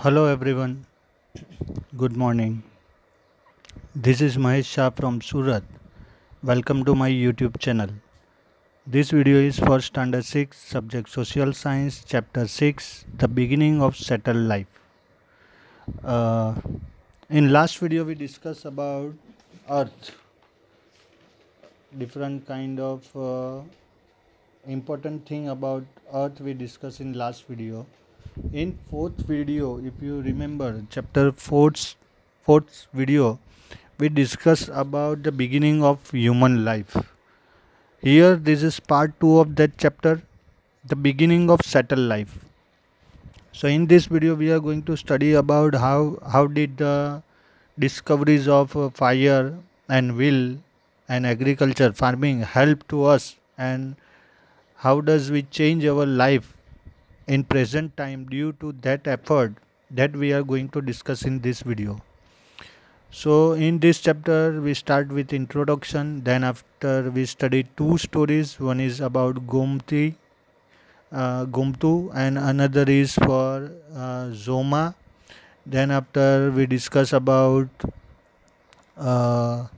Hello everyone, good morning. This is Mahesh Shah from Surat. Welcome to my YouTube channel. This video is for Standard 6, Subject Social Science, Chapter 6, The Beginning of Settled Life. Uh, in last video we discussed about Earth, different kind of important thing about Earth we discussed in last video. In fourth video, if you remember, chapter fourth video, we discuss about the beginning of human life. Here this is part 2 of that chapter, the beginning of settled life. So in this video we are going to study about how did the discoveries of fire and wheel and agriculture farming help to us, and how does we change our life in present time due to that effort that we are going to discuss in this video. So in this chapter we start with introduction, then after we study two stories. One is about Gomtu, and another is for Zoma. Then after we discuss about uh,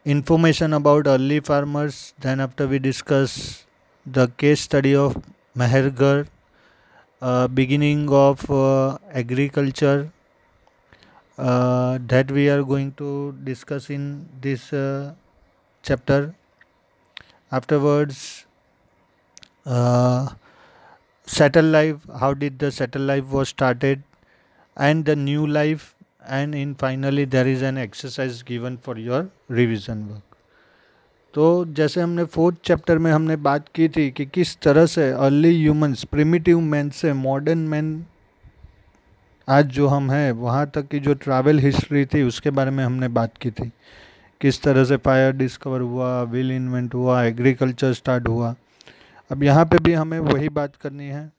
information about early farmers. Then after we discuss the case study of Mehergarh, beginning of agriculture, that we are going to discuss in this chapter. Afterwards, uh, settled life, how did the settled life was started, and the new life, and in finally there is an exercise given for your revision work. तो जैसे हमने fourth chapter में हमने बात की थी कि किस तरह से अर्ली ह्यूमंस प्रिमिटिव मैन से मॉडर्न मैन आज जो हम हैं वहाँ तक की जो ट्रैवल हिस्ट्री थी उसके बारे में हमने बात की थी. किस तरह से फायर डिस्कवर हुआ, व्हील इन्वेंट हुआ, एग्रीकल्चर स्टार्ट हुआ. अब यहाँ पे भी हमें वही बात करनी है.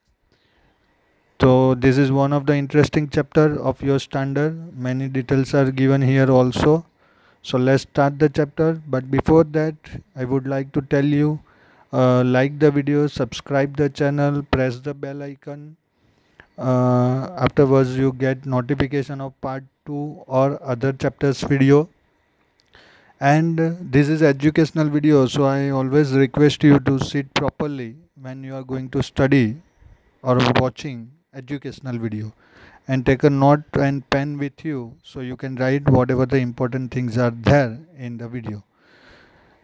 तो this is one of the interesting chapter of your standard. Many details are given here also. So let's start the chapter, but before that I would like to tell you, like the video, subscribe the channel, press the bell icon. Afterwards you get notification of part 2 or other chapters video. And this is educational video, so I always request you to sit properly when you are going to study or watching educational video, and take a note and pen with you so you can write whatever the important things are there in the video.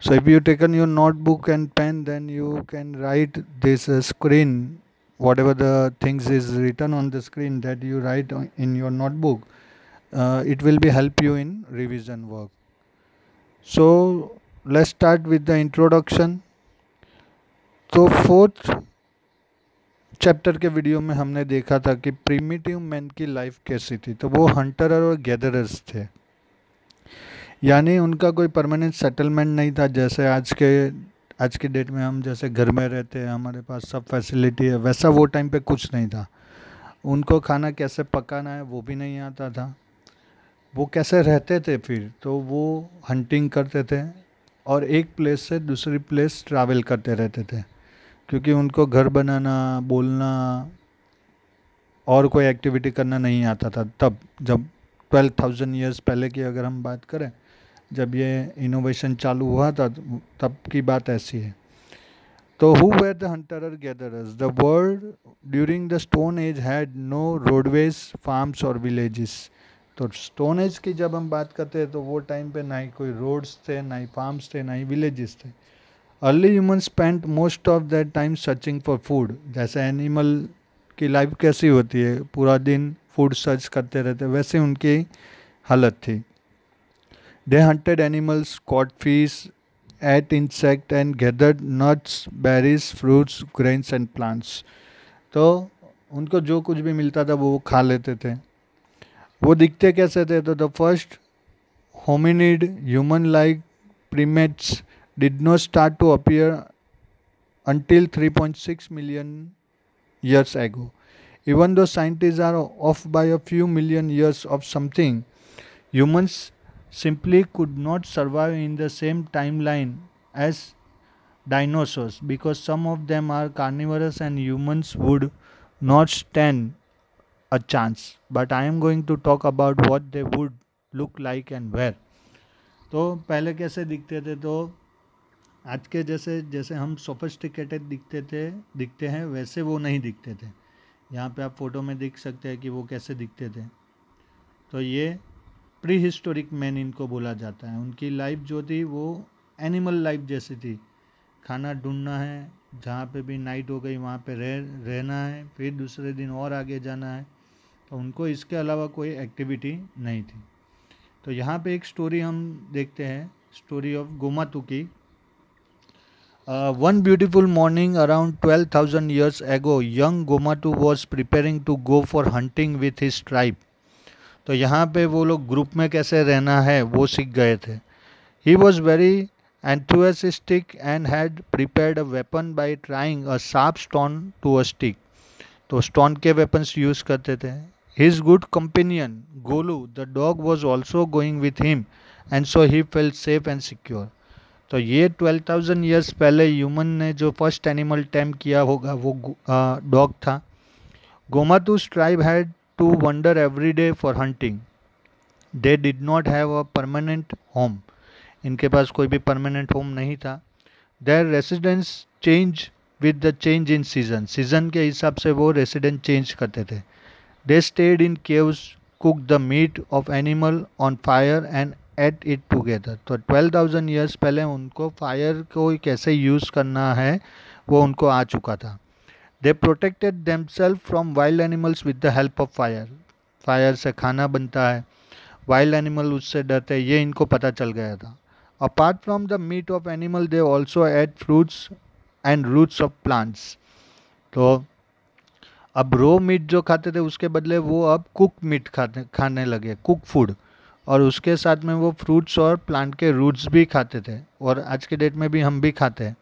So if you taken your notebook and pen, then you can write this screen, whatever the things is written on the screen that you write in your notebook. It will be help you in revision work. So let's start with the introduction. तो fourth chapter के video में हमने देखा था कि primitive man की life कैसी थी. तो वो हंटर और गैदरर्स थे, यानी उनका कोई परमानेंट सेटलमेंट नहीं था. जैसे आज के डेट में हम जैसे घर में रहते हैं, हमारे पास सब फैसिलिटी है, वैसा वो टाइम पे कुछ नहीं था. उनको खाना कैसे पकाना है वो भी नहीं आता था. वो कैसे रहते थे फिर, तो वो हंटिंग करते थे और एक प्लेस से दूसरी प्लेस ट्रैवल करते रहते थे, क्योंकि उनको घर बनाना, बोलना और कोई एक्टिविटी करना नहीं आता था. तब जब 12,000 ईयर्स पहले की अगर हम बात करें, जब ये इनोवेशन चालू हुआ था, तब की बात ऐसी है. तो हु वेर द हंटर और gatherers? The world during the stone age had no roadways, farms और विलेजेस. तो स्टोन एज की जब हम बात करते हैं तो वो टाइम पे ना ही कोई रोड्स थे, ना ही फार्म्स थे, ना ही विलेजेस थे. Early human spent most of that time searching for food. जैसे एनिमल की लाइफ कैसी होती है, पूरा दिन फूड सर्च करते रहते, वैसे उनकी हालत थी. They hunted animals, caught fish, ate insect and gathered nuts, berries, fruits, grains and plants. तो उनको जो कुछ भी मिलता था वो खा लेते थे. वो दिखते कैसे थे? तो the first hominid human like primates did not start to appear until 3.6 million years ago. Even though scientists are off by a few million years of something, humans simply could not survive in the same timeline as dinosaurs, because some of them are carnivorous and humans would not stand a chance, but I am going to talk about what they would look like and where. तो पहले कैसे दिखते थे, तो आज के जैसे हम सोफिस्टिकेटेड दिखते हैं वैसे वो नहीं दिखते थे। यहाँ पे आप फोटो में देख सकते हैं कि वो कैसे दिखते थे। तो ये प्री हिस्टोरिक मैन इनको बोला जाता है। उनकी लाइफ जो थी वो एनिमल लाइफ जैसी थी। खाना ढूंढना है, जहाँ पे भी नाइट हो गई वहाँ पे रहना है, फिर दूसरे दिन और आगे जाना है। तो उनको इसके अलावा कोई एक्टिविटी नहीं थी। तो यहाँ पे एक स्टोरी हम देखते हैं, स्टोरी ऑफ गोमातु की। One beautiful morning around 12,000 years ago, young Gomatu was preparing to go for hunting with his tribe. तो यहाँ पे वो लोग ग्रुप में कैसे रहना है वो सीख गए थे। He was very enthusiastic and had prepared a weapon by trying a sharp stone to a stick. तो स्टोन के वेपन्स यूज़ करते थे। His good companion Golu, the dog, was also going with him, and so he felt safe and secure. तो ये 12,000 years पहले human ने जो first animal time किया होगा वो डॉग था। गोमातु's tribe had to wander every day for hunting. They did not have a permanent home. इनके पास कोई भी परमानेंट होम नहीं था। Their residence change with the change in season. Season के हिसाब से वो रेसिडेंट चेंज करते थे। They stayed in caves, cooked the meat of animal on fire and ate it together. तो 12,000 ईयर्स पहले उनको फायर को कैसे यूज़ करना है वो उनको आ चुका था। They protected themselves from wild animals with the help of fire. Fire से खाना बनता है, वाइल्ड एनिमल उससे डरते हैं, ये इनको पता चल गया था। Apart from the meat of animal, they also ate fruits and roots of plants. तो अब रो मीट जो खाते थे उसके बदले वो अब कुक मीट खाने लगे, कुक फूड, और उसके साथ में वो फ्रूट्स और प्लांट के रूट्स भी खाते थे, और आज के डेट में भी हम भी खाते हैं।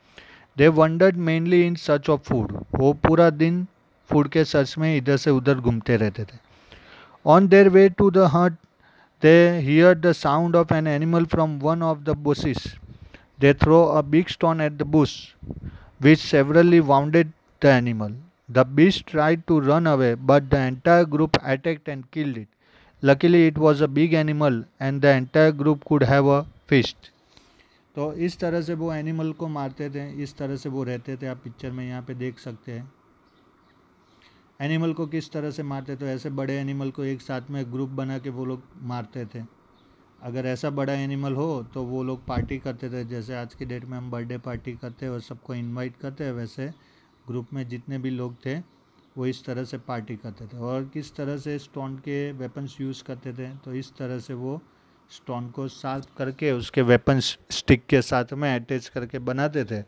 They wandered mainly in search of food. वो पूरा दिन फूड के सर्च में इधर से उधर घूमते रहते थे। On their way to the hut they hear the sound of an animal from one of the bushes. They throw a big stone at the bush which severely wounded the animal. The beast tried to run away, but the entire group attacked and killed it. Luckily, it was a big animal, and the entire group could have a feast. तो इस तरह से वो animal को मारते थे, इस तरह से वो रहते थे। आप पिक्चर में यहाँ पे देख सकते हैं एनिमल को किस तरह से मारते। तो ऐसे बड़े एनिमल को एक साथ में ग्रुप बना के वो लोग मारते थे। अगर ऐसा बड़ा एनिमल हो तो वो लोग पार्टी करते थे, जैसे आज की डेट में हम बर्थडे पार्टी करते हैं और सबको इनवाइट करते हैं, वैसे ग्रुप में जितने भी लोग थे वो इस तरह से पार्टी करते थे। और किस तरह से स्टोन के वेपन्स यूज़ करते थे, तो इस तरह से वो स्टोन को शार्प करके उसके वेपन्स स्टिक के साथ में अटैच करके बनाते थे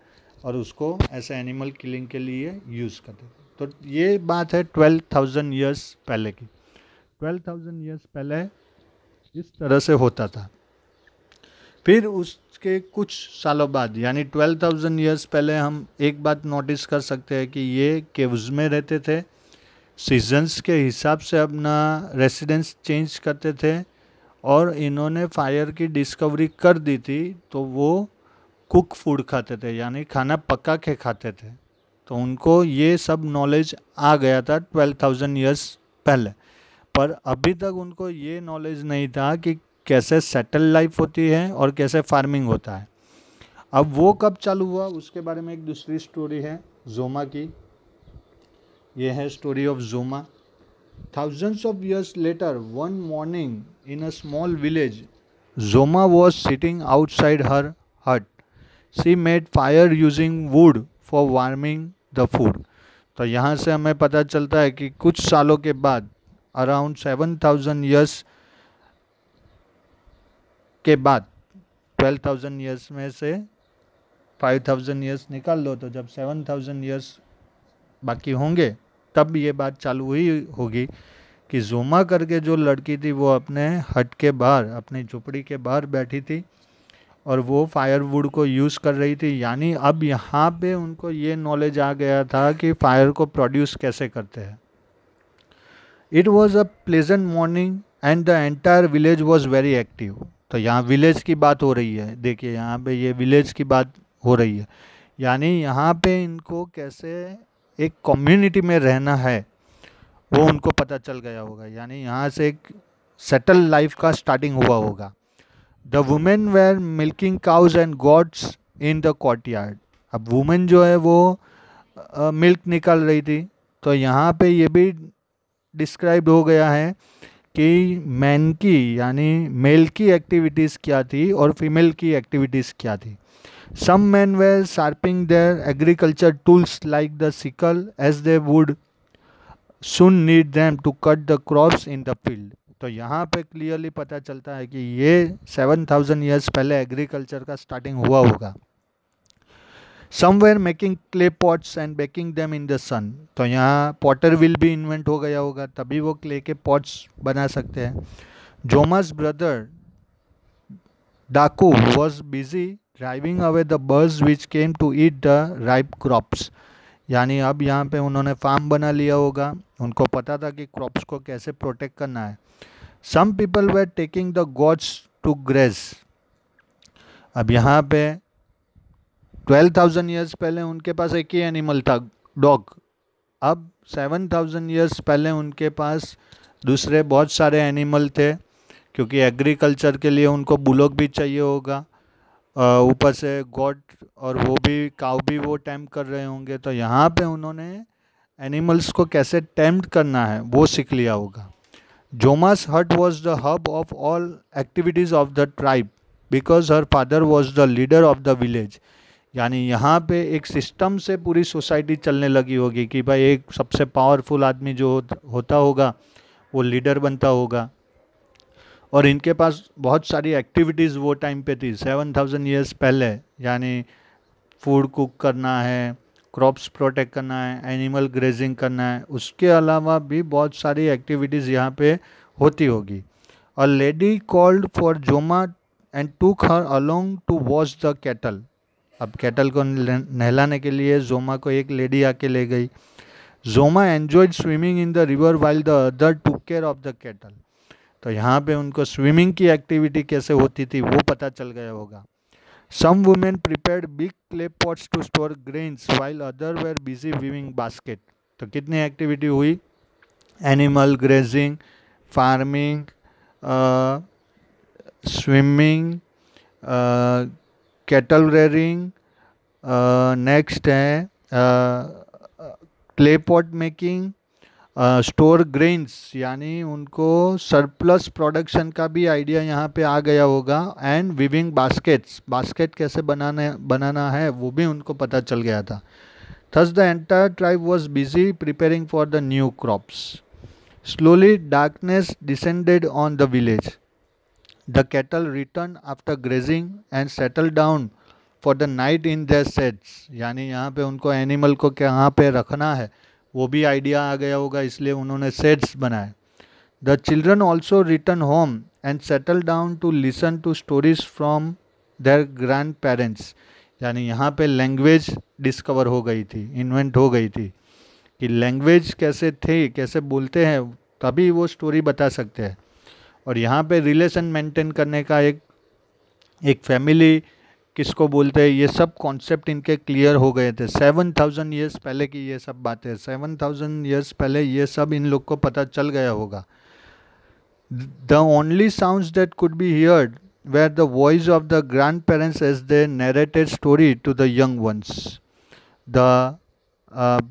और उसको ऐसे एनिमल किलिंग के लिए यूज़ करते थे। तो ये बात है 12,000 ईयर्स पहले की। 12,000 ईयर्स पहले इस तरह से होता था। फिर उसके कुछ सालों बाद यानी 12,000 ईयर्स पहले हम एक बात नोटिस कर सकते हैं कि ये केव्स में रहते थे, सीजन्स के हिसाब से अपना रेसिडेंस चेंज करते थे, और इन्होंने फायर की डिस्कवरी कर दी थी तो वो कुक फूड खाते थे, यानी खाना पका के खाते थे। तो उनको ये सब नॉलेज आ गया था 12,000 ईयर्स पहले, पर अभी तक उनको ये नॉलेज नहीं था कि कैसे सेटल लाइफ होती है और कैसे फार्मिंग होता है। अब वो कब चालू हुआ उसके बारे में एक दूसरी स्टोरी है जोमा की। ये है story of Joma. Thousands of years later, one morning in a small village, Zoma was sitting outside her hut. She made fire using wood for warming the food. तो यहाँ से हमें पता चलता है कि कुछ सालों के बाद अराउंड 7,000 ईयर्स के बाद 12,000 ईयर्स में से 5,000 ईयर्स निकाल लो, तो जब 7,000 ईयर्स बाकी होंगे तब ये बात चालू हुई होगी कि जोमा करके जो लड़की थी वो अपने हट के बाहर, अपनी झोपड़ी के बाहर बैठी थी और वो फायरवुड को यूज़ कर रही थी। यानी अब यहाँ पे उनको ये नॉलेज आ गया था कि फायर को प्रोड्यूस कैसे करते हैं। It was a pleasant morning and the entire village was very active. तो यहाँ विलेज की बात हो रही है, देखिए यहाँ पे ये विलेज की बात हो रही है, यानी यहाँ पे इनको कैसे एक कम्युनिटी में रहना है वो उनको पता चल गया होगा, यानी यहाँ से एक सेटल लाइफ का स्टार्टिंग हुआ होगा। The women were milking cows and goats in the courtyard. अब वुमेन जो है वो मिल्क निकाल रही थी, तो यहाँ पे ये भी डिस्क्राइब हो गया है कि मैन की यानी मेल की एक्टिविटीज़ क्या थी और फीमेल की एक्टिविटीज़ क्या थी। Some men were sharpening their agriculture tools like the sickle as they would soon need them to cut the crops in the field. तो यहाँ पे क्लियरली पता चलता है कि ये 7000 ईयर्स पहले एग्रीकल्चर का स्टार्टिंग हुआ होगा। Somewhere making clay pots and baking them in the sun. तो यहाँ पॉटर व्हील भी इन्वेंट हो गया होगा, तभी वो क्ले के पॉट्स बना सकते हैं। Jomo's brother Daku was busy driving away the birds which came to eat the ripe crops. यानी अब यहाँ पे उन्होंने फार्म बना लिया होगा, उनको पता था कि क्रॉप्स को कैसे प्रोटेक्ट करना है। Some people were taking the goats to graze. अब यहाँ पे 12,000 ईयर्स पहले उनके पास एक ही एनिमल था, डॉग। अब 7,000 ईयर्स पहले उनके पास दूसरे बहुत सारे एनिमल थे, क्योंकि एग्रीकल्चर के लिए उनको बुलोक भी चाहिए होगा, ऊपर से गॉड और वो भी काऊ भी वो टेम्प कर रहे होंगे। तो यहाँ पे उन्होंने एनिमल्स को कैसे टेम्प्ट करना है वो सीख लिया होगा। जोमास हट was the hub of all activities of the tribe because her father was the leader of the village. यानी यहाँ पे एक सिस्टम से पूरी सोसाइटी चलने लगी होगी कि भाई एक सबसे पावरफुल आदमी जो होता होगा वो लीडर बनता होगा, और इनके पास बहुत सारी एक्टिविटीज़ वो टाइम पे थी 7000 ईयर्स पहले। यानी फूड कुक करना है, क्रॉप्स प्रोटेक्ट करना है, एनिमल ग्रेजिंग करना है, उसके अलावा भी बहुत सारी एक्टिविटीज़ यहाँ पे होती होगी। A lady called for Joma and took her along to watch the cattle. अब कैटल को नहलाने के लिए जोमा को एक लेडी आके ले गई। Joma enjoyed swimming in the river while the other took care of the cattle. तो यहाँ पे उनको स्विमिंग की एक्टिविटी कैसे होती थी वो पता चल गया होगा। Some women prepared big clay pots to store grains while other were busy weaving basket. तो कितनी एक्टिविटी हुई, animal grazing, farming, swimming, cattle rearing, next है clay pot making, store grains, यानी उनको सरप्लस प्रोडक्शन का भी आइडिया यहाँ पे आ गया होगा। एंड विविंग बास्केट्स, बास्केट कैसे बनाना है वो भी उनको पता चल गया था। Thus the entire tribe was busy preparing for the new crops. Slowly darkness descended on the village. The cattle return after grazing and settle down for the night in their shades. यानी यहाँ पे उनको animal को कहाँ पे रखना है वो भी आइडिया आ गया होगा, इसलिए उन्होंने शेड्स बनाए। The children also return home and settle down to listen to stories from their grand parents. यानी यहाँ पे लैंग्वेज डिस्कवर हो गई थी, इन्वेंट हो गई थी कि लैंग्वेज कैसे थे, कैसे बोलते हैं, तभी वो स्टोरी बता सकते हैं। और यहाँ पे रिलेशन मेंटेन करने का एक फैमिली किसको बोलते हैं, ये सब कॉन्सेप्ट इनके क्लियर हो गए थे। 7000 ईयर्स पहले की ये सब बातें, 7000 ईयर्स पहले ये सब इन लोग को पता चल गया होगा। The only sounds that could be heard were the voice of the grandparents as they narrated story to the young ones, the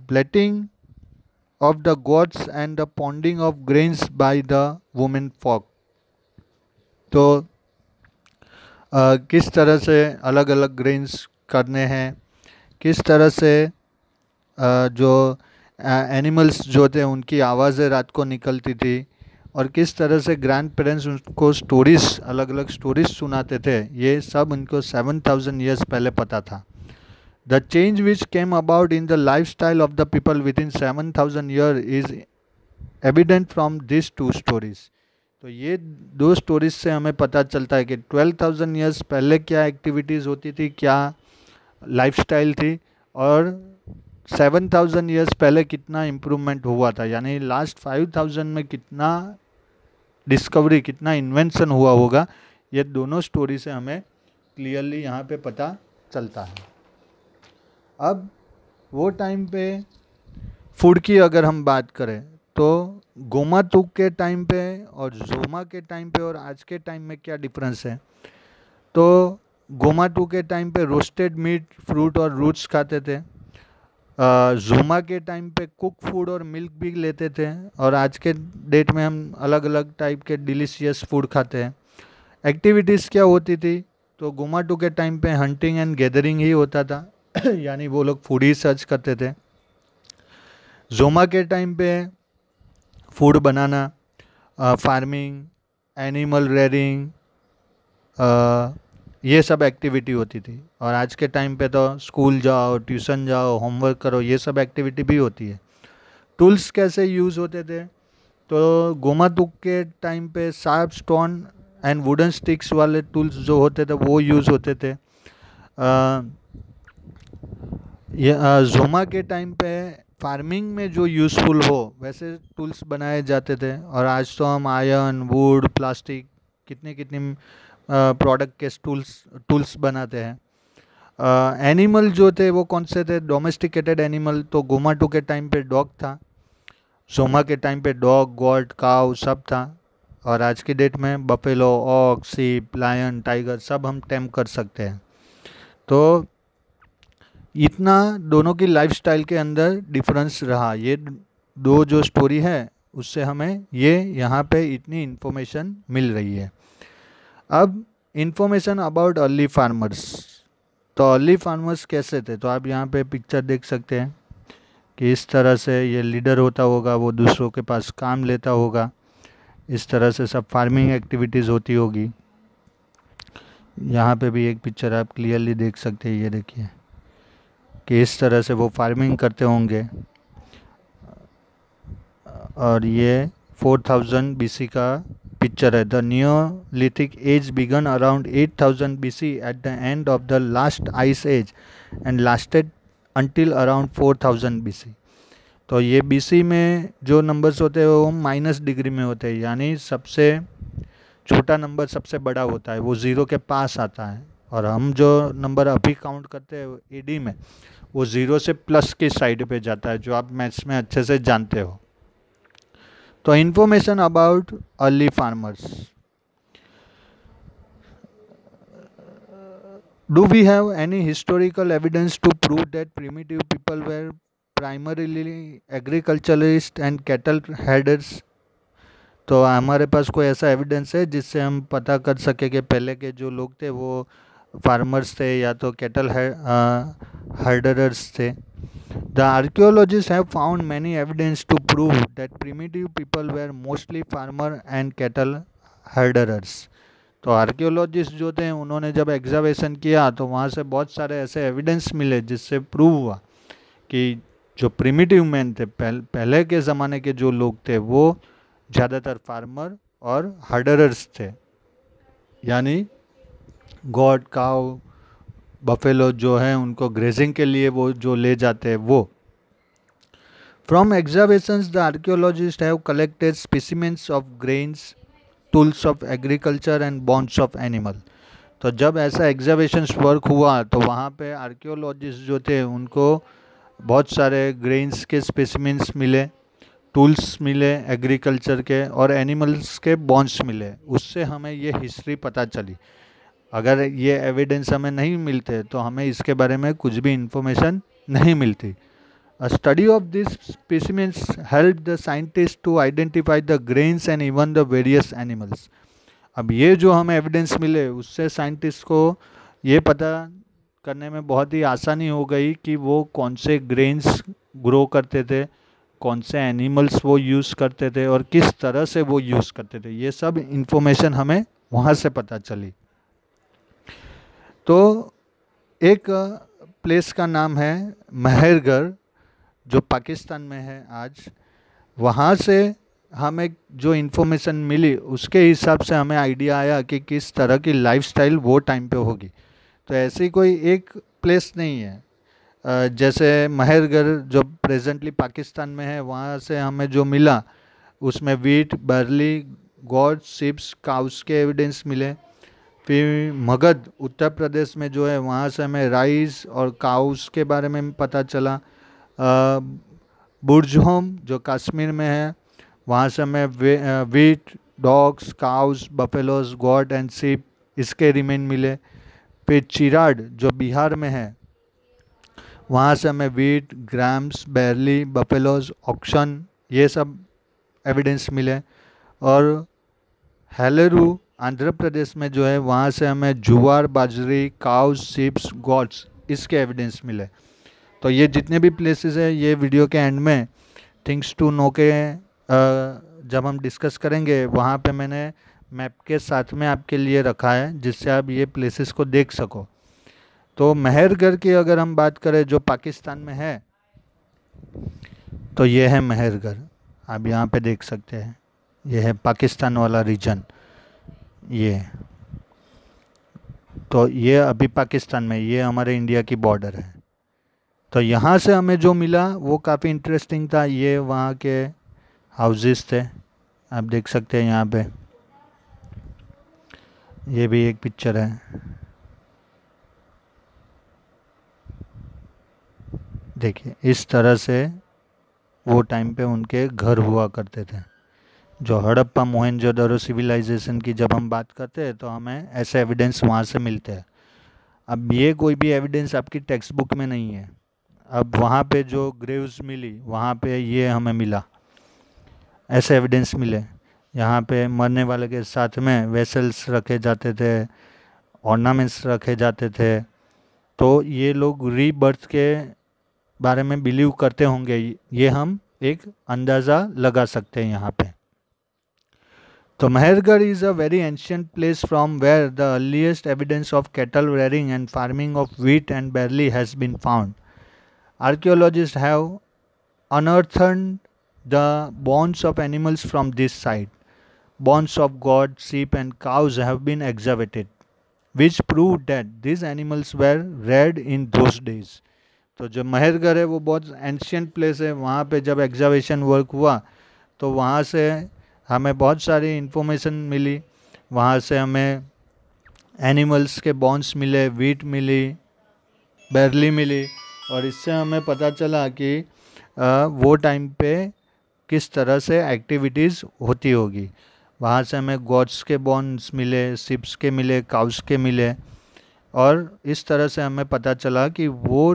bleating of the goats and the pounding of grains by the women folk। तो किस तरह से अलग अलग grains करने हैं, किस तरह से जो एनिमल्स जो थे उनकी आवाज़ें रात को निकलती थी, और किस तरह से ग्रैंड पेरेंट्स उनको स्टोरीज़, अलग अलग स्टोरीज़ सुनाते थे, ये सब उनको 7000 ईयर्स पहले पता था। The change which came about in the life style of the people within 7000 year is evident from this two stories. तो ये दो स्टोरीज से हमें पता चलता है कि 12,000 ईयर्स पहले क्या एक्टिविटीज़ होती थी, क्या लाइफस्टाइल थी, और 7000 ईयर्स पहले कितना इम्प्रूवमेंट हुआ था। यानी लास्ट 5000 में कितना डिस्कवरी, कितना इन्वेंशन हुआ होगा, ये दोनों स्टोरी से हमें क्लियरली यहाँ पे पता चलता है। अब वो टाइम पे फूड की अगर हम बात करें तो गोमातुक के टाइम पे और जोमा के टाइम पे और आज के टाइम में क्या डिफरेंस है। तो गोमातुक के टाइम पे रोस्टेड मीट, फ्रूट और रूट्स खाते थे। जोमा के टाइम पे कुक फूड और मिल्क भी लेते थे, और आज के डेट में हम अलग अलग टाइप के डिलीशियस फूड खाते हैं। एक्टिविटीज़ क्या होती थी, तो गोमाटू के टाइम पे हंटिंग एंड गैदरिंग ही होता था यानी वो लोग फूड ही सर्च करते थे। जोमा के टाइम पे फूड बनाना, फार्मिंग, एनिमल रेयरिंग, ये सब एक्टिविटी होती थी। और आज के टाइम पे तो स्कूल जाओ, ट्यूशन जाओ, होमवर्क करो, ये सब एक्टिविटी भी होती है। टूल्स कैसे यूज़ होते थे, तो गोमातुक के टाइम पे sharp stone and wooden sticks वाले टूल्स जो होते थे वो यूज़ होते थे। जोमा के टाइम पे फार्मिंग में जो यूज़फुल हो वैसे टूल्स बनाए जाते थे। और आज तो हम आयरन, वुड, प्लास्टिक, कितने कितने प्रोडक्ट के टूल्स बनाते हैं। एनिमल जो थे वो कौन से थे, डोमेस्टिकेटेड एनिमल, तो गोमाटू के टाइम पे डॉग था, जोमा के टाइम पे डॉग, गोट, काउ सब था। और आज की डेट में बफेलो, ऑक्स, सीप, लायन, टाइगर सब हम टेम कर सकते हैं। तो इतना दोनों की लाइफस्टाइल के अंदर डिफरेंस रहा। ये दो जो स्टोरी है उससे हमें ये यहाँ पे इतनी इन्फॉर्मेशन मिल रही है। अब इन्फॉर्मेशन अबाउट अर्ली फार्मर्स। तो अर्ली फार्मर्स कैसे थे, तो आप यहाँ पे पिक्चर देख सकते हैं कि इस तरह से ये लीडर होता होगा, वो दूसरों के पास काम लेता होगा, इस तरह से सब फार्मिंग एक्टिविटीज़ होती होगी। यहाँ पे भी एक पिक्चर आप क्लियरली देख सकते हैं, ये देखिए कि इस तरह से वो फार्मिंग करते होंगे। और ये 4000 BC का पिक्चर है। The neolithic age began around 8000 BC at the end of the last ice age and lasted until around 4000 BC। तो ये BC में जो नंबर्स होते हैं वो माइनस डिग्री में होते हैं, यानी सबसे छोटा नंबर सबसे बड़ा होता है, वो ज़ीरो के पास आता है। और हम जो नंबर अभी काउंट करते हैं AD में, वो ज़ीरो से प्लस की साइड पे जाता है, जो आप मैथ्स में अच्छे से जानते हो। तो information about early farmers. Do we have any historical evidence to prove that primitive people were primarily agriculturist and cattle herders. तो हमारे पास कोई ऐसा एविडेंस है जिससे हम पता कर सके कि पहले के जो लोग थे वो फार्मर्स थे या तो कैटल हर्डरर्स थे। The archaeologists have found many evidence to prove that primitive people were mostly farmer and cattle herders। तो आर्कियोलॉजिस्ट जो थे उन्होंने जब एग्जावेशन किया तो वहाँ से बहुत सारे ऐसे एविडेंस मिले जिससे प्रूव हुआ कि जो प्रिमिटिव मैन थे, पहले के ज़माने के जो लोग थे वो ज़्यादातर फार्मर और हर्डरर्स थे, यानी गॉड, काउ, बफेलो जो हैं उनको ग्रेजिंग के लिए वो जो ले जाते हैं वो। From excavations the archaeologist have collected specimens of grains, tools of agriculture and bones of animal. तो जब ऐसा एग्जावेशंस वर्क हुआ तो वहाँ पे आर्कियोलॉजिस्ट जो थे उनको बहुत सारे ग्रेन्स के स्पेसिमेंट्स मिले, टूल्स मिले एग्रीकल्चर के, और एनिमल्स के बोन्स मिले। उससे हमें ये हिस्ट्री पता चली। अगर ये एविडेंस हमें नहीं मिलते तो हमें इसके बारे में कुछ भी इंफॉर्मेशन नहीं मिलती। A study of these specimens helped the scientists to identify the grains and even the various animals। अब ये जो हमें एविडेंस मिले उससे साइंटिस्ट को ये पता करने में बहुत ही आसानी हो गई कि वो कौन से ग्रेन्स ग्रो करते थे, कौन से एनिमल्स वो यूज़ करते थे और किस तरह से वो यूज़ करते थे। ये सब इंफॉर्मेशन हमें वहाँ से पता चली। तो एक प्लेस का नाम है मेहरगढ़ जो पाकिस्तान में है आज। वहाँ से हमें जो इन्फॉर्मेशन मिली उसके हिसाब से हमें आइडिया आया कि किस तरह की लाइफस्टाइल वो टाइम पे होगी। तो ऐसी कोई एक प्लेस नहीं है। जैसे मेहरगढ़ जो प्रेजेंटली पाकिस्तान में है, वहाँ से हमें जो मिला उसमें wheat, barley, God, ships, cows के एविडेंस मिले। फिर मगध उत्तर प्रदेश में जो है वहाँ से हमें राइस और काउस के बारे में पता चला। बुर्जहोम जो कश्मीर में है वहाँ से हमें wheat, dogs, cows, buffaloes, got and सीप इसके रिमेन मिले। फिर चिराड जो बिहार में है, वहाँ से हमें वीट, ग्राम्स, बैरली, बफेलोज, ऑक्शन ये सब एविडेंस मिले। और हेलेरू आंध्र प्रदेश में जो है, वहाँ से हमें जुआर, बाजरी, काउस, सीप्स, गॉट्स इसके एविडेंस मिले। तो ये जितने भी प्लेसेस है, ये वीडियो के एंड में थिंग्स टू नो के जब हम डिस्कस करेंगे, वहाँ पे मैंने मैप के साथ में आपके लिए रखा है, जिससे आप ये प्लेसेस को देख सको। तो मेहरगढ़ की अगर हम बात करें, जो पाकिस्तान में है, तो ये है मेहरगढ़। आप यहाँ पे देख सकते हैं, ये है पाकिस्तान वाला रीजन। ये तो ये अभी पाकिस्तान में, ये हमारे इंडिया की बॉर्डर है। तो यहाँ से हमें जो मिला वो काफ़ी इंटरेस्टिंग था। ये वहाँ के हाउसेस थे, आप देख सकते हैं यहाँ पे। ये भी एक पिक्चर है, देखिए इस तरह से वो टाइम पे उनके घर हुआ करते थे। जो हड़प्पा मोहनजोदड़ो सिविलाइजेशन की जब हम बात करते हैं, तो हमें ऐसे एविडेंस वहाँ से मिलते हैं। अब ये कोई भी एविडेंस आपकी टेक्स्ट बुक में नहीं है। अब वहाँ पे जो ग्रेव्स मिली, वहाँ पे ये हमें मिला, ऐसे एविडेंस मिले। यहाँ पे मरने वाले के साथ में वेसल्स रखे जाते थे, ऑर्नामेंट्स रखे जाते थे। तो ये लोग रीबर्थ के बारे में बिलीव करते होंगे, ये हम एक अंदाज़ा लगा सकते हैं यहाँ पे। तो Mehrgarh is a very ancient place from where the earliest evidence of cattle rearing and farming of wheat and barley has been found. Archaeologists have unearthed the bones of animals from this site. Bones of goat, sheep and cows have been excavated, which prove that these animals were reared in those days. तो जो मेहरगढ़ है वो बहुत ancient place है। वहाँ पे जब एग्जावेशन work हुआ, तो वहाँ से हमें बहुत सारी इन्फॉर्मेशन मिली। वहाँ से हमें एनिमल्स के बोन्स मिले, वीट मिली, बैरली मिली, और इससे हमें पता चला कि वो टाइम पे किस तरह से एक्टिविटीज़ होती होगी। वहाँ से हमें गॉट्स के बोन्स मिले, शिप्स के मिले, काउस के मिले, और इस तरह से हमें पता चला कि वो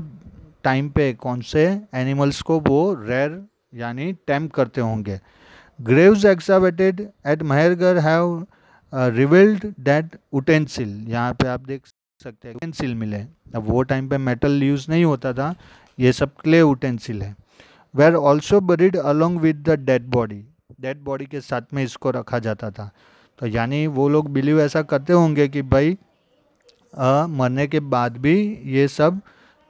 टाइम पे कौन से एनिमल्स को वो रेयर यानी टेम्प करते होंगे। Graves excavated at Mehergarh have revealed that utensil, यहाँ पे आप देख सकते हैं utensil मिले। अब वो टाइम पे मेटल यूज़ नहीं होता था, ये सब क्ले utensil है। Were also buried along with the dead body, dead body के साथ में इसको रखा जाता था। तो यानी वो लोग बिलीव ऐसा करते होंगे कि भाई मरने के बाद भी ये सब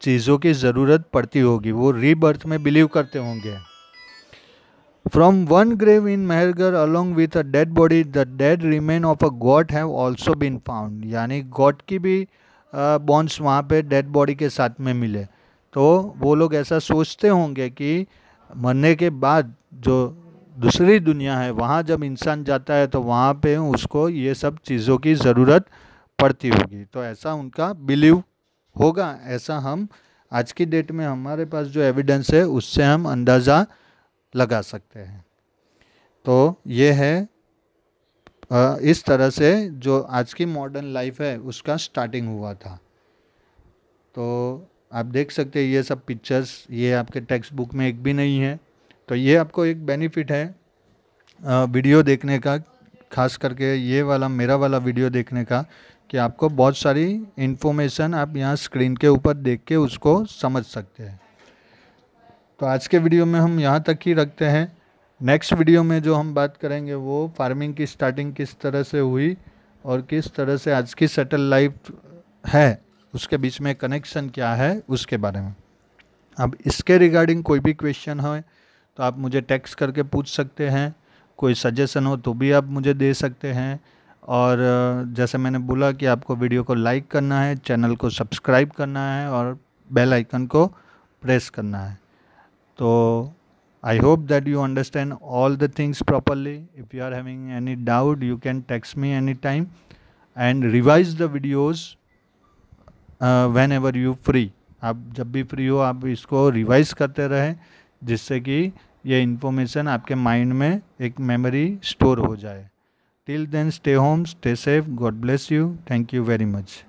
चीज़ों की ज़रूरत पड़ती होगी, वो रीबर्थ में बिलीव करते होंगे। From one grave in Mehergarh along with a dead body, the dead remain of a goat have also been found. यानी गोट की भी बोन्स वहाँ पे डेड बॉडी के साथ में मिले। तो वो लोग ऐसा सोचते होंगे कि मरने के बाद जो दूसरी दुनिया है, वहाँ जब इंसान जाता है तो वहाँ पे उसको ये सब चीज़ों की ज़रूरत पड़ती होगी। तो ऐसा उनका बिलीव होगा, ऐसा हम आज की डेट में हमारे पास जो एविडेंस है उससे हम अंदाज़ा लगा सकते हैं। तो ये है इस तरह से जो आज की मॉडर्न लाइफ है उसका स्टार्टिंग हुआ था। तो आप देख सकते हैं ये सब पिक्चर्स, ये आपके टेक्स्ट बुक में एक भी नहीं है। तो ये आपको एक बेनिफिट है वीडियो देखने का, खास करके ये वाला मेरा वाला वीडियो देखने का, कि आपको बहुत सारी इन्फॉर्मेशन आप यहाँ स्क्रीन के ऊपर देख के उसको समझ सकते हैं। तो आज के वीडियो में हम यहाँ तक ही रखते हैं। नेक्स्ट वीडियो में जो हम बात करेंगे वो फार्मिंग की स्टार्टिंग किस तरह से हुई और किस तरह से आज की सेटल लाइफ है, उसके बीच में कनेक्शन क्या है उसके बारे में। अब इसके रिगार्डिंग कोई भी क्वेश्चन हो तो आप मुझे टेक्स्ट करके पूछ सकते हैं, कोई सजेशन हो तो भी आप मुझे दे सकते हैं। और जैसे मैंने बोला कि आपको वीडियो को लाइक करना है, चैनल को सब्सक्राइब करना है और बेल आइकन को प्रेस करना है। So I hope that you understand all the things properly. If you are having any doubt, you can text me anytime and revise the videos whenever you free. आप जब भी free हो आप इसको revise करते रहें, जिससे कि ये इन्फॉर्मेशन आपके माइंड में एक मेमोरी स्टोर हो जाए. Till then, stay home, stay safe, god bless you, thank you very much.